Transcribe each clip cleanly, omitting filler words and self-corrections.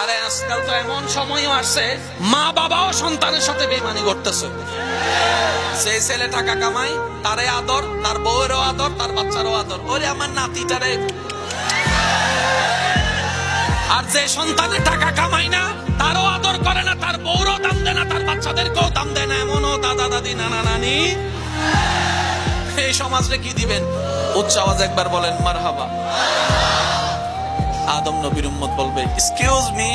আরে আজকাল তো এমন সময়ও আসছে মা বাবাও সন্তানের সাথে বেইমানি করতেছে। সেই ছেলে টাকা কামাই, তারে আদর, তার বউয়েরও আদর, তার বাচ্চারও আদর, ওরে আমার নাতিটারে। আর যে সন্তানের টাকা কামাই না, তারও আদর করে না, তার বউরও দাম দেয় না, তার বাচ্চাদেরকেও দাম দেয় না, এমনও দাদা দাদি নানা নানি। এই সমাজে কি দিবেন? উচ্চ আওয়াজ একবার বলেন মারহাবা। আদম নবীর উম্মত বলবে এক্সকিউজ মি,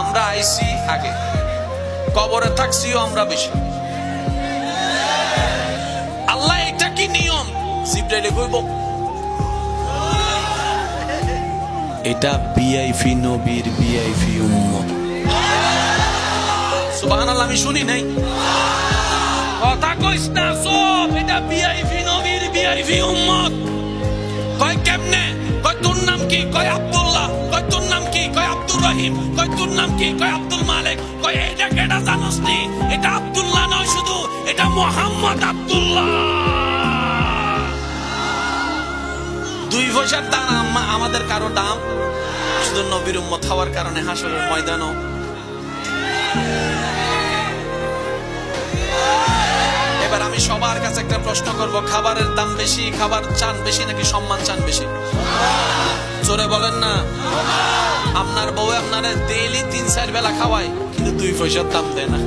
আমরা আইসি আগে, কবরে থাকছিও আমরা বেশি। আল্লাহ এটা কি নিয়ম? জিবরাইলে কইব এটা ভিআইপি নবীর ভিআইপি উম্মত। সুবহানাল্লাহ, আমি শুনি নাই কথা কইস না সব, এটা ভিআইপি নবীর ভিআইপি উম্মত। কয় কেমনে? কয় তোর নাম কি? কয় আব্দুল্লাহ। কয় তোর নাম কি? কয় আব্দুর রহিম। কয় তোর নাম কি? কয় আব্দুল মালিক। কয় এটা কেডা জানোস নি? এটা আব্দুল্লাহ নয় শুধু, এটা মুহাম্মদ আব্দুল্লাহ। দুই পয়সার দাম আমাদের কারো দাম, শুধু নবীর উম্মত হওয়ার কারণে হাসরের ময়দানও। এবার আমি সবার কাছে একটা প্রশ্ন করব, খাবারের দাম বেশি, খাবার চান বেশি নাকি সম্মান চান বেশি? জোরে বলেন না। আপনার বউ আপনারে ডেইলি 3-4 বেলা খাওয়ায়, কিন্তু 2 পয়সার দাম দেয় না।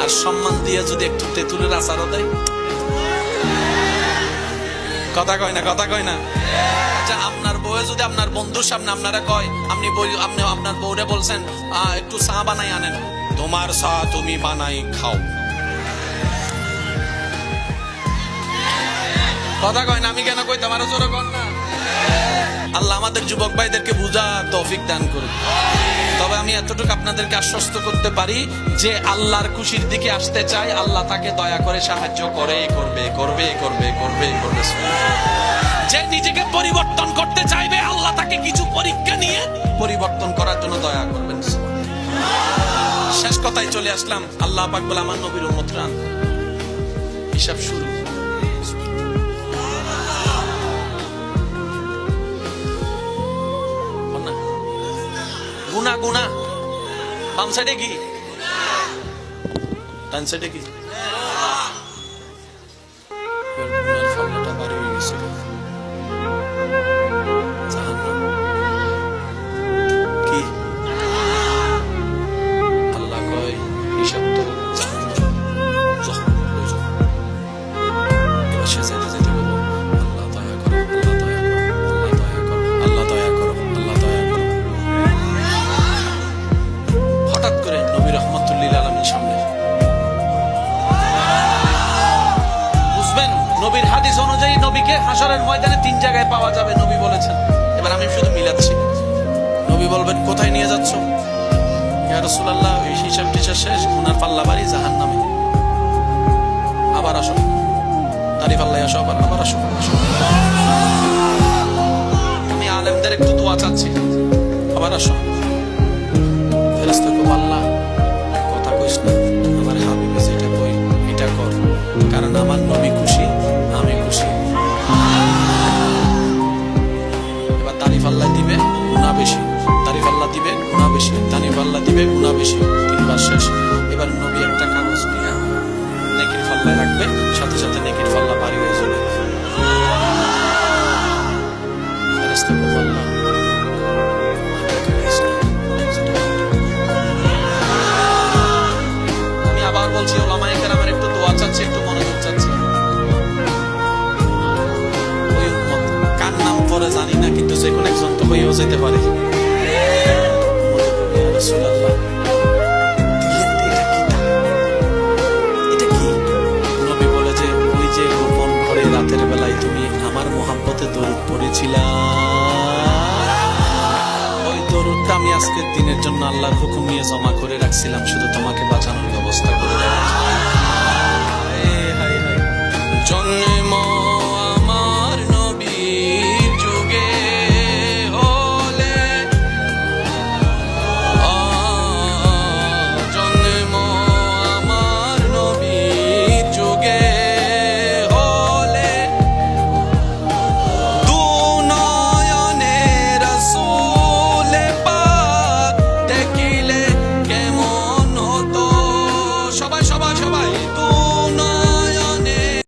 আর সম্মান দিয়ে যদি একটু তেঁতুলের আচারও দেয়, কথা কয় না, কথা কয় না। আচ্ছা, আপনার বউয়ে যদি আপনার বন্ধুর সামনে আপনারা কয়, আপনি আপনার বউরে বলছেন একটু চা বানাই আনেন, তোমার চা তুমি বানাই খাও, কথা কয় না। আমি কেন কই, তোমারও জোরে কর না। আল্লাহ আমাদের যুবক ভাইদেরকে বুঝার তৌফিক দান করুন। তবে আমি এতটুকু আপনাদেরকে আশ্বস্ত করতে পারি যে আল্লাহর খুশির দিকে আসতে চায়, আল্লাহ তাকে দয়া করে সাহায্য করে, করবে করবে করবে করবে করবে। যে নিজেকে পরিবর্তন করতে চাইবে, আল্লাহ তাকে কিছু পরীক্ষা নিয়ে পরিবর্তন করার জন্য দয়া করবেন। শেষ কথায় চলে আসলাম। আল্লাহ পাক বলে আমার নবীর উম্মত রান, হিসাব শুরু। গুনা গুনা বাম সাইডে কি, ডান সাইডে কি? ফলটা বাড়ি হয়ে গেছে। কি আল্লাহ কয় হিসাব তো সে যেতে যেতে বলবো আল্লাহ দয়া করো, আল্লাহ দয়া করো, আল্লাহ দয়া করো, আল্লাহ দয়া করো, আল্লাহ দয়া করো। হঠাৎ করে নবী রহমতুল্লিল আলামিন সামনে বুঝবেন, নবীর হাদিস অনুযায়ী নবীকে হাসরের ময়দানে 3 জায়গায় পাওয়া যাবে, নবী বলেছেন। এবার আমি শুধু মিলাচ্ছি। নবী বলবেন কোথায় নিয়ে যাচ্ছ? ইয়া রাসূলুল্লাহ, এই হিসাব টিসাব শেষ, গুনার পাল্লা বাড়ি জাহান্নামে। আবার আসো, তারিফ আল্লাহ, আসো, আবার আসো। আমি আলেমদের একটু দোয়া চাচ্ছি, আবার আসো। ফেরেশতা কই, আল্লাহ কথা কইস না, আমার হাবিবে যেটা কই এটা কর, কারণ আমার নবী খুশি, আমি খুশি। এবার তারিফ আল্লাহ দিবে, গুনাহ বেশি, তারিফ আল্লাহ দিবে, গুনাহ বেশি, তারিফ আল্লাহ দিবে, গুনাহ বেশি। 3 বার শেষ। এবার নবী একটা কাগজ নিয়ে নেকির পাল্লায় রাখবে, সাথে সাথে নেকির পাল্লা ভারী হয়ে যাবে। ফেরেশতা কই, আল্লাহ আবার বলছি, ওলামায়ে কেরামের একটু দোয়া চাচ্ছি, একটু মনোযোগ চাচ্ছি। ওই উম্মত কার নাম পরে জানি না, কিন্তু যে কোনো একজন তো হয়েও যেতে পারে। রাসূলুল্লাহ, এটা কি? নবী বলে যে ওই যে গোপন ঘরে রাতের বেলায় তুমি আমার মুহাব্বতে দরুদ পড়েছিলা, ওই দরুদটা আমি আজকের দিনের জন্য আল্লাহর হুকুম নিয়ে জমা করে রাখছিলাম, শুধু তোমাকে বাঁচানোর ব্যবস্থা করে দেওয়া।